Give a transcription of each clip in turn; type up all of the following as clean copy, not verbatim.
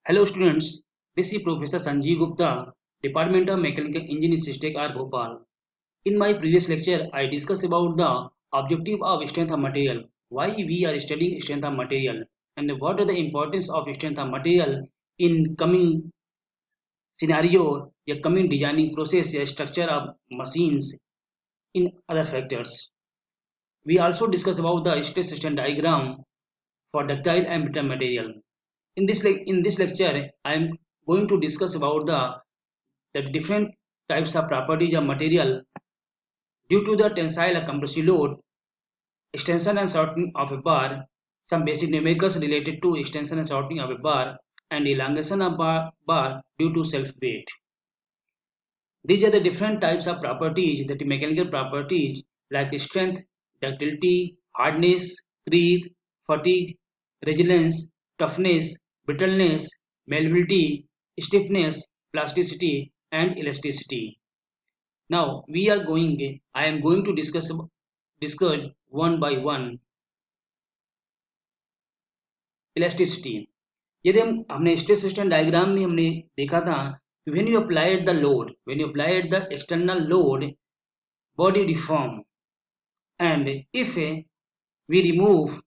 Hello students, this is Professor Sanjeev Gupta, Department of Mechanical Engineering System R Bhopal. In my previous lecture, I discussed about the objective of strength of material, why we are studying strength of material, and what are the importance of strength of material in coming scenario, या coming designing process, या structure of machines in other factors. We also discuss about the stress strain diagram for ductile and brittle material. In this lecture, I am going to discuss about the different types of properties of material due to the tensile or compressive load, extension and shortening of a bar, some basic numericals related to extension and shortening of a bar, and elongation of bar due to self weight. These are the different types of properties, that mechanical properties like strength, ductility, hardness, creep, fatigue, resilience, toughness, brittleness, malleability, stiffness, plasticity, and elasticity. Now I am going to discuss one by one. Elasticity, यदि हमने stress strain diagram में हमने देखा था when you applied the load, when you applied the external load, body deform, and if we remove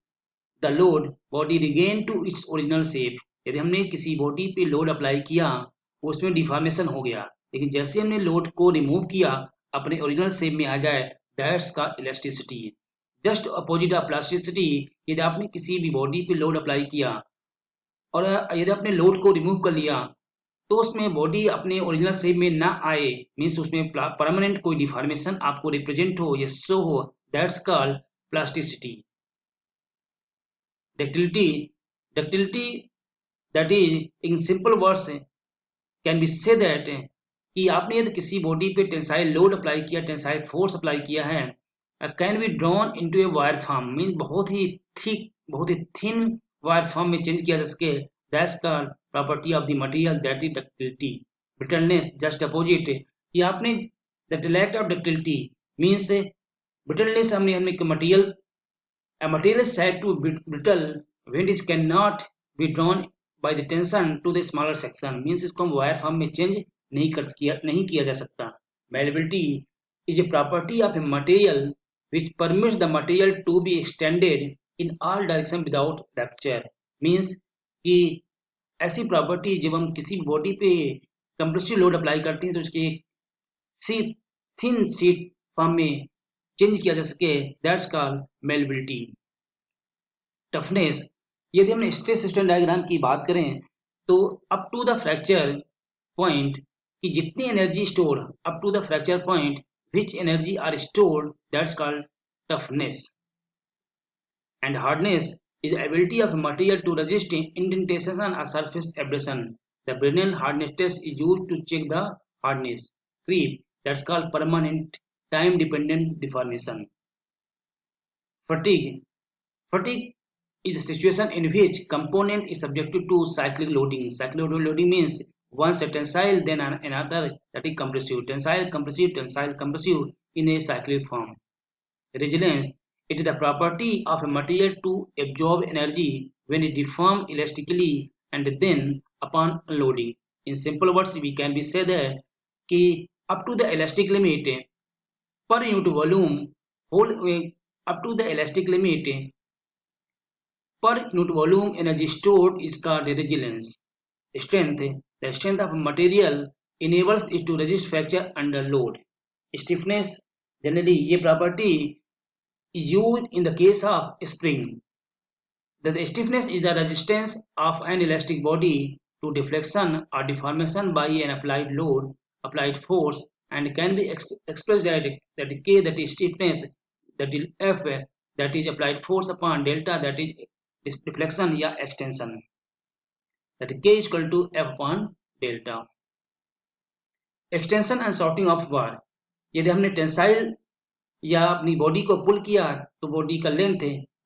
the load, body regain to its original shape. यदि हमने किसी body पे लोड अप्लाई किया उसमें डिफॉर्मेशन हो गया, लेकिन जैसे हमने लोड को रिमूव किया अपने ओरिजिनल शेप में आ जाए, दैट्स का elasticity. Just opposite of plasticity. यदि आपने किसी भी बॉडी पे लोड अप्लाई किया और यदि आपने लोड को रिमूव कर लिया तो उसमें बॉडी अपने ओरिजिनल शेप में ना आए, मीन्स उसमें परमानेंट कोई डिफॉर्मेशन आपको रिप्रेजेंट हो या शो हो, that's called plasticity. Ductility that is in simple words can be say that कि आपने यदि किसी बॉडी पे टेंसाइल लोड अप्लाई किया, टेंसाइल फोर्स अप्लाई किया है, can be drawn into a wire form, mean बहुत ही थिक, बहुत ही थिन वायर फॉर्म में चेंज किया जा सके, that's called property of the material, that is ductility. Brittleness just opposite, कि आपने the lack of ductility means brittleness, हमने material, a material is said to be brittle when it cannot be drawn by the tension to the smaller section, means इसको हम wire form में change नहीं किया जा सकता. Malleability is a property of a material which permits the material to be extended in all direction without rupture, means कि ऐसी property जब हम किसी बॉडी पे कंप्रेसिव लोड अप्लाई करते हैं तो उसके थिन शीट फॉर्म में चेंज किया जा सके, दैट्स कॉल्ड मेलेबिलिटी. टफनेस, यदि हमने स्ट्रेस स्ट्रेन डायग्राम की बात करें तो up to the fracture point, कि जितनी energy store up to the fracture point which energy are stored, that's called toughness. And hardness is the ability of a material to resist indentation or surface abrasion. The Brenner hardness test is used to check the hardness. Creep, that's called permanent time-dependent deformation. Fatigue is the situation in which component is subjected to cyclic loading. Cyclic loading means once a tensile, then another, that is compressive. Tensile, compressive in a cyclic form. Resilience, it is the property of a material to absorb energy when it deforms elastically and then upon unloading. In simple words, we can be say that कि up to the elastic limit per unit volume, up to the elastic limit per unit volume energy stored is called resilience. Strength, the strength of material enables it to resist fracture under load. Stiffness, generally ये property is used in the case of spring. The stiffness is the resistance of an elastic body to deflection or deformation by an applied load, applied force, and can be expressed that K, that is stiffness, that is F, that is applied force upon delta, that is deflection या extension, that K is equal to F upon delta. Extension and shortening of bar, यदि हमने tensile या अपनी body को पुल किया तो body का length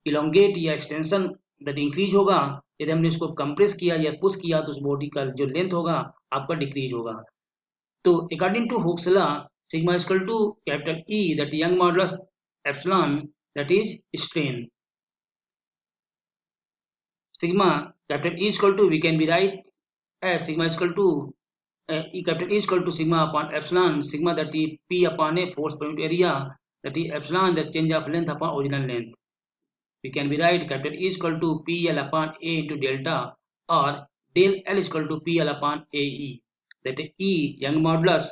elongate या एक्सटेंशन दैट इंक्रीज होगा, यदि हमने इसको कंप्रेस किया या पुश किया तो उस बॉडी का जो लेंथ होगा आपका डिक्रीज होगा. तो according to Hooke's law, sigma is equal to capital E, that Young modulus epsilon, that is strain. Sigma capital E is equal to, we can be write as sigma is equal to E capital E is equal to sigma upon epsilon, sigma that is P upon a force per unit area, that is epsilon the change of length upon original length. We can be write capital E is equal to PL upon A into delta, or del L is equal to PL upon AE, that is E Young modulus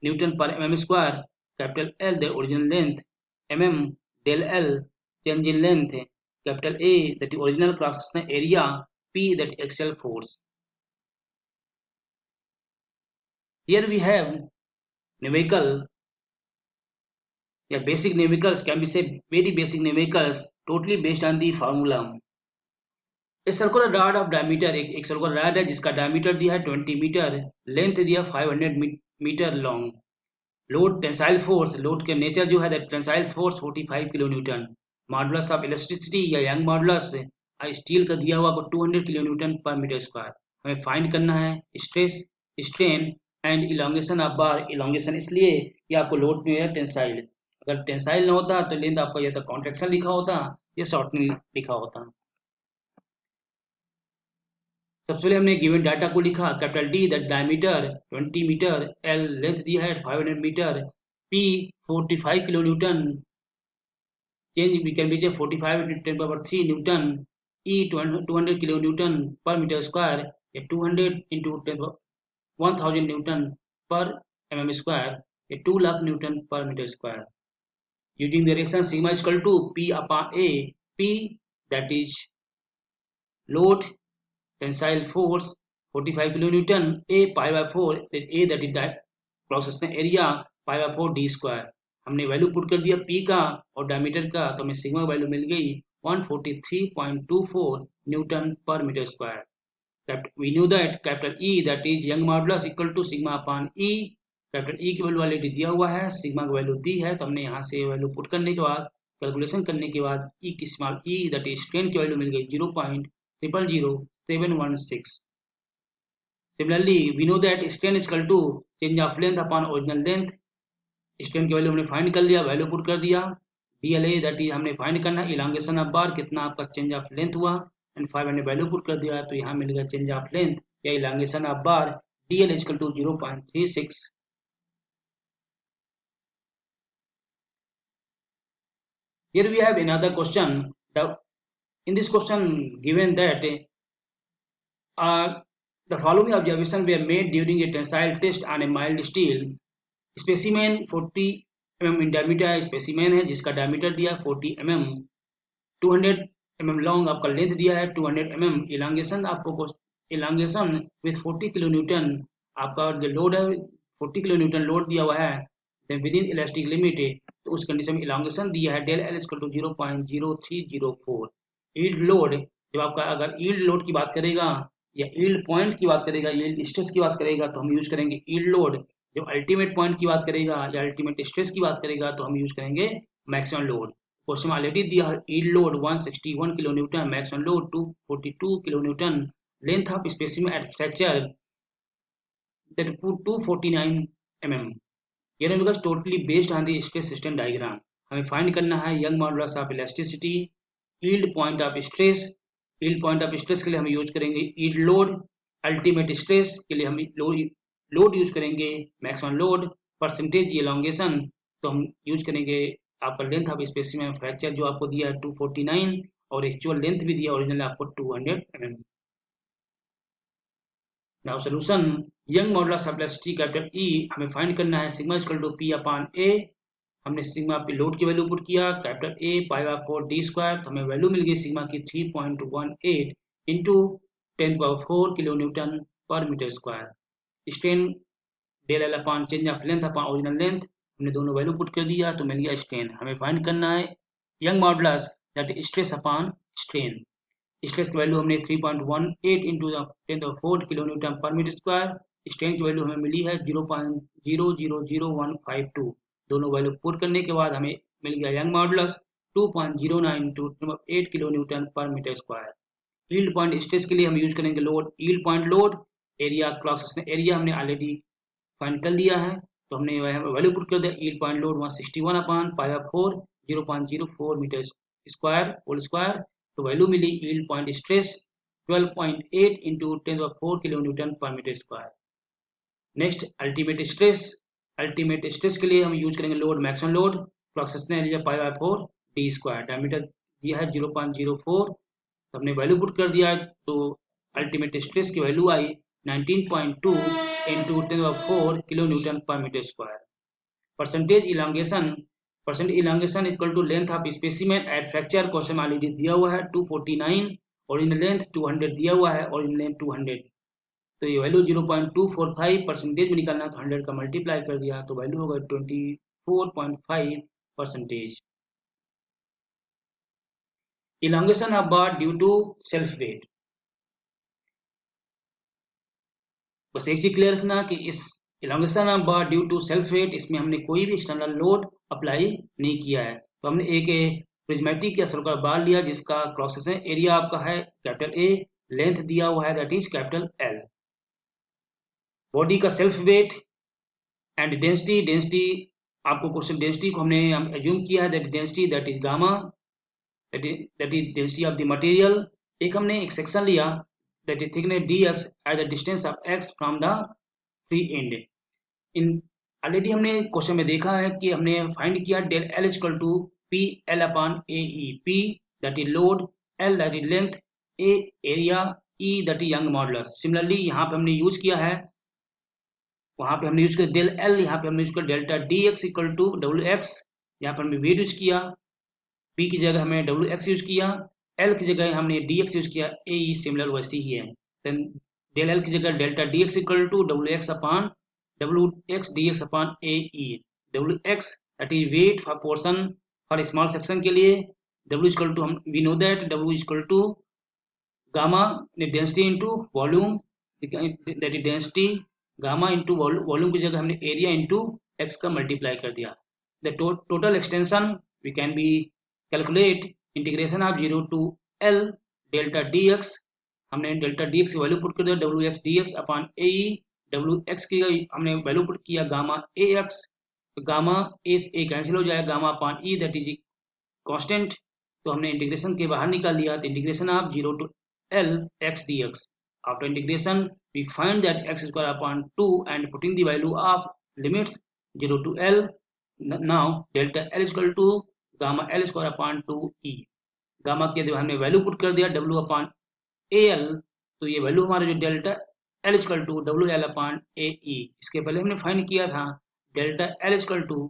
Newton per mm square, capital L the original length, mm del L change in length, capital A that is original cross sectional area, P that axial force. Here we have numerical, basic numericals, can be said very basic numericals, totally based on the formula. A circular rod of diameter, एक circular rod है जिसका diameter दिया है 20 metre, length दिया 500 metre long, load tensile force, load के nature जो है that tensile force 45 kilo newton, modulus of elasticity या यंग मॉडुलस स्टील का दिया हुआ को 200 किलो न्यूटन पर मीटर स्क्वायर. हमें फाइंड करना है stress, strain and elongation of bar. Elongation इसलिए कि आपको लोड में है टेंसाइल, अगर टेंसाइल ना होता तो लेंथ आपका या तो कॉन्ट्रेक्शन लिखा होता या शॉर्टनिंग लिखा होता. सबसे पहले हमने गिवन डाटा को लिखा, capital D that diameter 20 metre, L length दिया है 500 metre, P 45 kilo newton, change we can reach 45 into 10 power 3 newton, E 200 kilo newton पर मीटर स्क्वायर, या 200 into 1000 न्यूटन पर mm स्क्वायर, या 2 लाख न्यूटन पर metre square. Using the relation sigma is equal to P upon A, P that is load tensile force 45 kilonewton, A pi by 4, A that is cross sectional area pi by 4 d square. हमने value put कर दिया P का और diameter का, तो हमें sigma value मिल गई 143.24 न्यूटन पर metre square. We knew that capital E that is young modulus equal to sigma upon E. Capital E की वैल्यू ऑलरेडी दिया हुआ है, सिग्मा की वैल्यू दी है, तो हमने यहाँ से वैल्यू पुट करने के बाद कैलकुलेशन करने के बाद E की small E that is strain की वैल्यू मिल गई 0.000716. Similarly, we know that strain is equal to change of length upon original length. Strain की वैल्यू हमने फाइंड कर लिया, वैल्यू पुट कर दिया. DLA दैट इज हमने फाइंड करना इलांगेशन ऑफ बार, कितना आपका चेंज ऑफ लेंथ हुआ, एंड 5 हमने वैल्यू पुट कर दिया, तो यहाँ मिल गया चेंज ऑफ लेंथ या elongation of bar DL is equal to 0.36. Here we have another question. In this question given that the following observations were made during a tensile test on a mild steel specimen 40 mm in diameter. Specimen है जिसका diameter दिया 40 mm, 200 mm long आपका length दिया है 200 mm, elongation आपको elongation with 40 kilo Newton, आपका जो load है 40 किलो न्यूटन लोड दिया हुआ है, विद इन इलास्टिक लिमिट, तो उस कंडीशन में इलांगेशन दिया है del L equal to 0.0304. Yield load, जब आपका अगर यील्ड लोड की बात करेगा या यील्ड पॉइंट की बात करेगा, यील्ड स्ट्रेस की बात करेगा, तो हम यूज करेंगे यील्ड लोड. जब अल्टीमेट पॉइंट की बात करेगा या अल्टीमेट स्ट्रेस की बात करेगा, तो हम यूज करेंगे मैक्सिमम लोड. क्वेश्चन में ऑलरेडी दिया है yield load 161 kilo newton, maximum load 242 kilo newton, length of specimen at fracture that 249 mm. ये because totally based on the stress system diagram. हमें फाइंड करना है Young modulus of elasticity, yield point of stress. Yield point of stress के लिए हम use करेंगे yield load, ultimate stress के लिए हम लोड यूज करेंगे मैक्सिमम लोड, परसेंटेज इलांगेशन तो हम यूज करेंगे आपका लेंथ ऑफ स्पेसिमेन फ्रैक्चर जो आपको दिया है 249 और एक्चुअल लेंथ भी दिया ओरिजिनल आपको 200 mm. Now solution, Young modulus of elasticity capital E हमें फाइंड करना है sigma equal to P upon A. हमने सिग्मा पे लोड की वैल्यू पुट किया capital A pi by 4 d square, तो हमें वैल्यू मिल गई सिग्मा की 3.18 इंटू 10⁴ किलो न्यूटन पर metre square. Strain del L upon change of length upon original length, हमने दोनों वैल्यू पुट कर दिया तो मिल गया स्ट्रेन. हमें फाइंड करना है Young modulus that stress upon strain. Stress की वैल्यू हमने 3.18 इंटू 10⁴ किलो न्यूटन पर मीटर स्क्वायर. स्ट्रेन की वैल्यू हमें मिली है 0.000152. दोनों वैल्यू पुट करने के बाद हमें मिल गया young modulus 2.09 into 8 kilo newton पर metre square. Yield point stress के लिए हम यूज करेंगे load, yield point load, area cross area हमने ऑलरेडी फाइंड कर लिया है, तो हमने वैल्यू पुट कर दिया yield point load 161 upon pi by 4 0.04 meter square whole square. तो वैल्यू मिली yield point stress 12.8 into 10 to the 4 kilonewton per meter square. Next ultimate stress के लिए हम यूज करेंगे load maximum load cross sectional area pi by 4 D square, diameter दिया है 0.04, तो हमने वैल्यू पुट कर दिया है, तो अल्टीमेट स्ट्रेस की वैल्यू आई 19.2 इंटू 10⁴ किलो न्यूटन पर metre square. Percentage elongation equal to length of specimen at fracture, question already दिया हुआ है 249, ओरिजिनल लेंथ 200 दिया हुआ है, ओरिजिनल लेंथ 200, तो ये वैल्यू 0.245 परसेंटेज में निकालना, तो 100 का मल्टीप्लाई कर दिया तो वैल्यू होगा 24.5%। Elongation of bar due to self weight, बस एक चीज क्लियर रखना कि इस elongation of bar due to self weight, इसमें हमने कोई भी एक्सटर्नल लोड अप्लाई नहीं किया है। तो हमने एक प्रिज्मेटिक या सर्कुलर बार लिया जिसका क्रॉस सेक्शन एरिया आपका है कैपिटल ए, लेंथ दिया हुआ है that is capital L. Body का सेल्फ वेट एंड डेंसिटी आपको क्वेश्चन डेंसिटी को हमने एज्यूम किया है that density that is gamma, that is density of the material. एक हमने एक सेक्शन लिया that is thickness dx at the distance of x from the free end. इन ऑलरेडी हमने क्वेश्चन में देखा है कि हमने फाइंड किया del L equal to P L upon A E, P that is load, L that is length, A area, E that is young modulus. Similarly यहाँ पे हमने यूज किया है, वहाँ पे हमने यूज किया डेल एल, यहाँ पे हमने यूज किया delta D X equal to W X, यहाँ पर हमने वेट यूज किया, पी की जगह हमने डब्ल्यू एक्स यूज किया, एल की जगह हमने डी एक्स यूज किया, ए ई सिमिलर वैसे ही है। देन डेल एल की जगह delta D X equal to W X upon W X D X upon A E, W X that is weight for portion for small section के लिए, W equal to हम we know that W equal to gamma density into volume, that is density gamma into volume की जगह हमने area into X का multiply कर दिया। The total extension we can be calculate integration of 0 to L delta D X, हमने delta D X की value put कर दिया W X D X upon A E, W X की हमने value put किया gamma A X, तो gamma A cancel हो जाएगा, gamma upon E that is constant, तो हमने इंटीग्रेशन के बाहर निकाल लिया, तो integration of 0 to L X D X. After integration, we find that x square upon 2 and putting the value of limits 0 to L. Now delta L is equal to gamma L square upon 2e. Gamma की हमने value put कर दिया w upon A L, तो ये value हमारा जो delta L is equal to W L upon A E, इसके पहले हमने फाइंड किया था delta L is equal to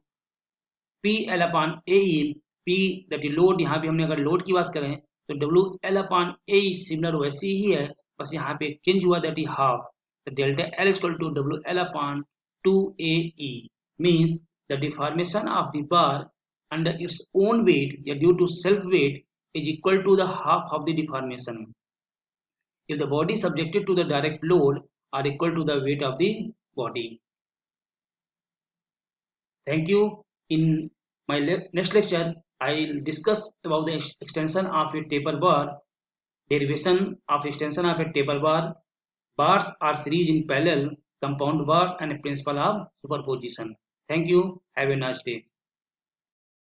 P L upon A E, P that is load, यहाँ पे हमने अगर लोड की बात करें तो W L upon A E similar वैसी ही है, बस यहाँ पे चेंज हुआ that is half, the delta L equal to W L upon 2ae means the deformation of the bar under its own weight या due to self weight is equal to the half of the deformation if the body subjected to the direct load are equal to the weight of the body. Thank you. In my next lecture I will discuss about the extension of a taper bar, derivation of extension of a taper bar, bars are series in parallel, compound bars and principle of superposition. Thank you. Have a nice day.